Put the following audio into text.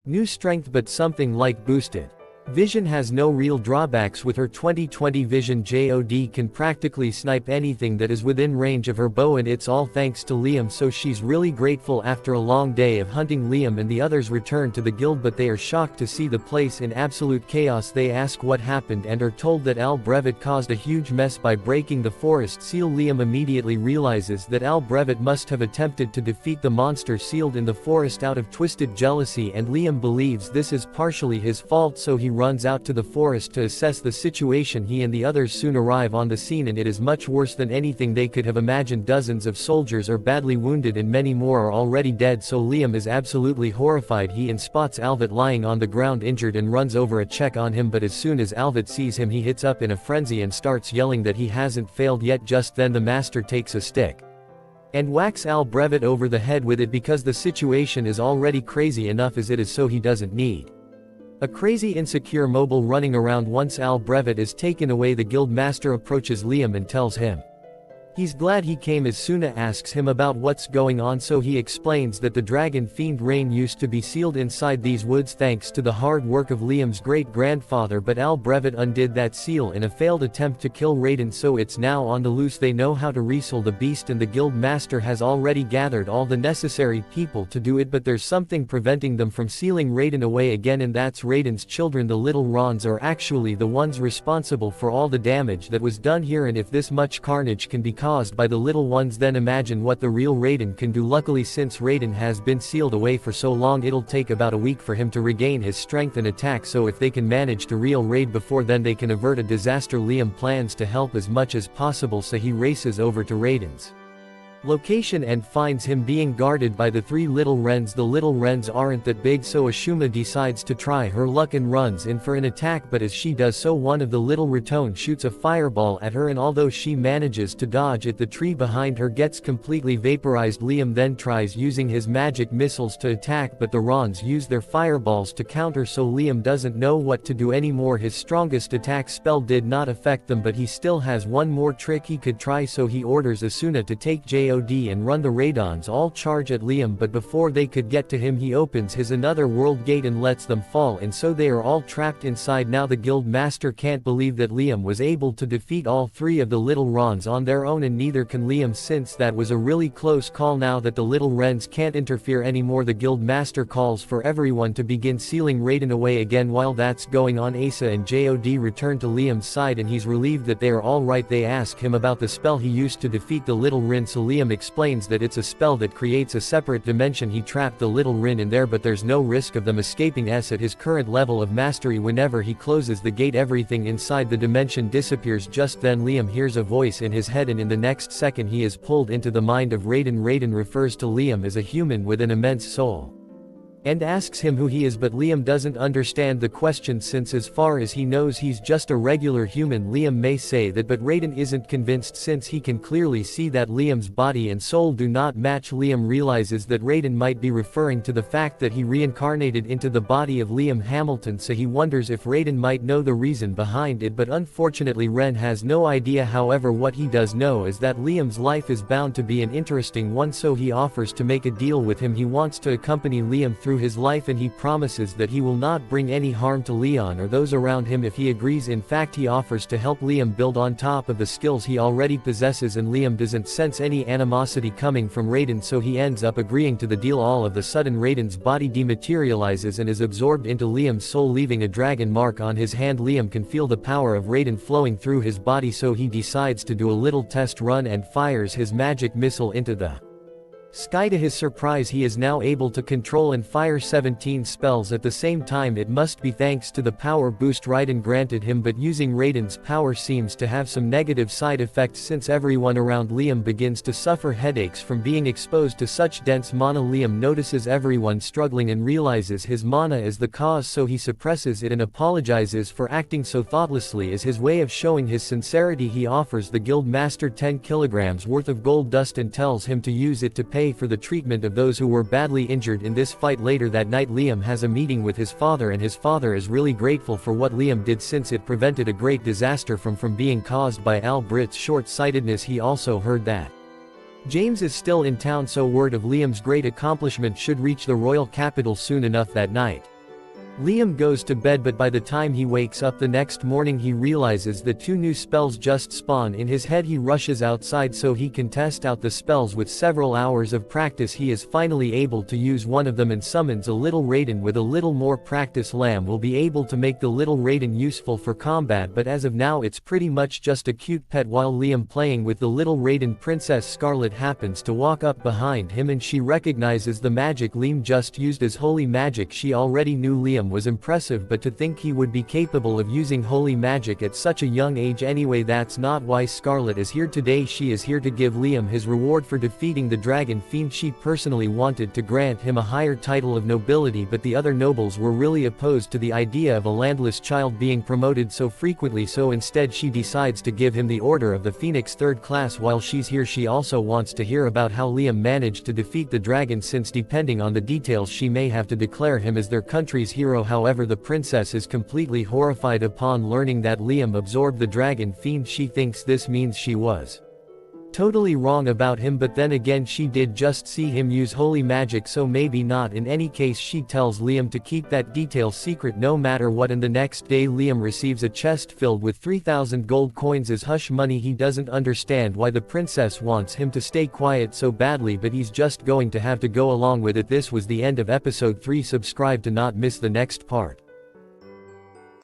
New strength but something like boosted. Vision has no real drawbacks with her 20/20 vision. JOD can practically snipe anything that is within range of her bow, and it's all thanks to Liam, so she's really grateful. After a long day of hunting, Liam and the others return to the guild, but they are shocked to see the place in absolute chaos. They ask what happened and are told that Al Brevet caused a huge mess by breaking the forest seal. Liam immediately realizes that Al Brevet must have attempted to defeat the monster sealed in the forest out of twisted jealousy, and Liam believes this is partially his fault, so he runs out to the forest to assess the situation. He and the others soon arrive on the scene, and it is much worse than anything they could have imagined. Dozens of soldiers are badly wounded and many more are already dead, so Liam is absolutely horrified. He spots Alvet lying on the ground injured and runs over to check on him, but as soon as Alvet sees him, he hits up in a frenzy and starts yelling that he hasn't failed yet. Just then the master takes a stick and whacks Al Brevet over the head with it because the situation is already crazy enough as it is, so he doesn't need a crazy insecure mobile running around. Once Al Brevet is taken away, the guild master approaches Liam and tells him he's glad he came. As Suna asks him about what's going on, so he explains that the dragon fiend Rain used to be sealed inside these woods thanks to the hard work of Liam's great-grandfather, but Al Brevet undid that seal in a failed attempt to kill Raiden, so it's now on the loose. They know how to wrestle the beast, and the guild master has already gathered all the necessary people to do it, but there's something preventing them from sealing Raiden away again, and that's Raiden's children. The little Rons are actually the ones responsible for all the damage that was done here, and if this much carnage can be caused by the little ones, then imagine what the real Raiden can do. Luckily, since Raiden has been sealed away for so long, it'll take about a week for him to regain his strength and attack, so if they can manage to reel Raid before then, they can avert a disaster. Liam plans to help as much as possible, so he races over to Raiden's location and finds him being guarded by the three little wrens. The little wrens aren't that big, so Ashuma decides to try her luck and runs in for an attack, but as she does so, one of the little Raton shoots a fireball at her, and although she manages to dodge it, the tree behind her gets completely vaporized. Liam then tries using his magic missiles to attack, but the Rons use their fireballs to counter, so Liam doesn't know what to do anymore. His strongest attack spell did not affect them, but he still has one more trick he could try, so he orders Asuna to take JOD and run. The Radons all charge at Liam, but before they could get to him, he opens his another world gate and lets them fall, and so they are all trapped inside. Now the guild master can't believe that Liam was able to defeat all three of the little Rons on their own, and neither can Liam, since that was a really close call. Now that the little wrens can't interfere anymore, the guild master calls for everyone to begin sealing Raiden away again. While that's going on, Asa and JOD return to Liam's side, and he's relieved that they are all right. They ask him about the spell he used to defeat the little Rin, so Liam explains that it's a spell that creates a separate dimension. He trapped the little Rin in there, but there's no risk of them escaping. At his current level of mastery, whenever he closes the gate, everything inside the dimension disappears. Just then Liam hears a voice in his head, and in the next second he is pulled into the mind of Raiden. Raiden refers to Liam as a human with an immense soul and asks him who he is, but Liam doesn't understand the question, since as far as he knows he's just a regular human. Liam may say that, but Raiden isn't convinced, since he can clearly see that Liam's body and soul do not match. Liam realizes that Raiden might be referring to the fact that he reincarnated into the body of Liam Hamilton, so he wonders if Raiden might know the reason behind it, but unfortunately Ren has no idea. However, what he does know is that Liam's life is bound to be an interesting one, so he offers to make a deal with him. He wants to accompany Liam through his life, and he promises that he will not bring any harm to Leon or those around him if he agrees. In fact, he offers to help Liam build on top of the skills he already possesses, and Liam doesn't sense any animosity coming from Raiden, so he ends up agreeing to the deal. All of a sudden Raiden's body dematerializes and is absorbed into Liam's soul, leaving a dragon mark on his hand. Liam can feel the power of Raiden flowing through his body, so he decides to do a little test run and fires his magic missile into the sky. To his surprise, he is now able to control and fire 17 spells at the same time. It must be thanks to the power boost Raiden granted him, but using Raiden's power seems to have some negative side effects, since everyone around Liam begins to suffer headaches from being exposed to such dense mana. Liam notices everyone struggling and realizes his mana is the cause, so he suppresses it and apologizes for acting so thoughtlessly. As his way of showing his sincerity, he offers the guild master 10 kilograms worth of gold dust and tells him to use it to pay for the treatment of those who were badly injured in this fight. Later that night, Liam has a meeting with his father, and his father is really grateful for what Liam did, since it prevented a great disaster from being caused by Albrit's short-sightedness. He also heard that James is still in town, so word of Liam's great accomplishment should reach the royal capital soon enough. That night, Liam goes to bed, but by the time he wakes up the next morning he realizes that 2 new spells just spawn in his head. He rushes outside so he can test out the spells. With several hours of practice he is finally able to use one of them and summons a little Raiden. With a little more practice Lamb will be able to make the little Raiden useful for combat, but as of now it's pretty much just a cute pet. While Liam playing with the little Raiden, Princess Scarlet happens to walk up behind him and she recognizes the magic Liam just used as holy magic. She already knew Liam was impressive, but to think he would be capable of using holy magic at such a young age. Anyway, that's not why Scarlet is here today. She is here to give Liam his reward for defeating the Dragon Fiend. She personally wanted to grant him a higher title of nobility, but the other nobles were really opposed to the idea of a landless child being promoted so frequently, so instead she decides to give him the Order of the Phoenix 3rd class. While she's here she also wants to hear about how Liam managed to defeat the dragon, since depending on the details she may have to declare him as their country's hero. However, the princess is completely horrified upon learning that Liam absorbed the Dragon Fiend. She thinks this means she was totally wrong about him, but then again she did just see him use holy magic, so maybe not. In any case, she tells Liam to keep that detail secret no matter what, and the next day Liam receives a chest filled with 3,000 gold coins as hush money. He doesn't understand why the princess wants him to stay quiet so badly, but he's just going to have to go along with it. This was the end of episode 3. Subscribe to not miss the next part.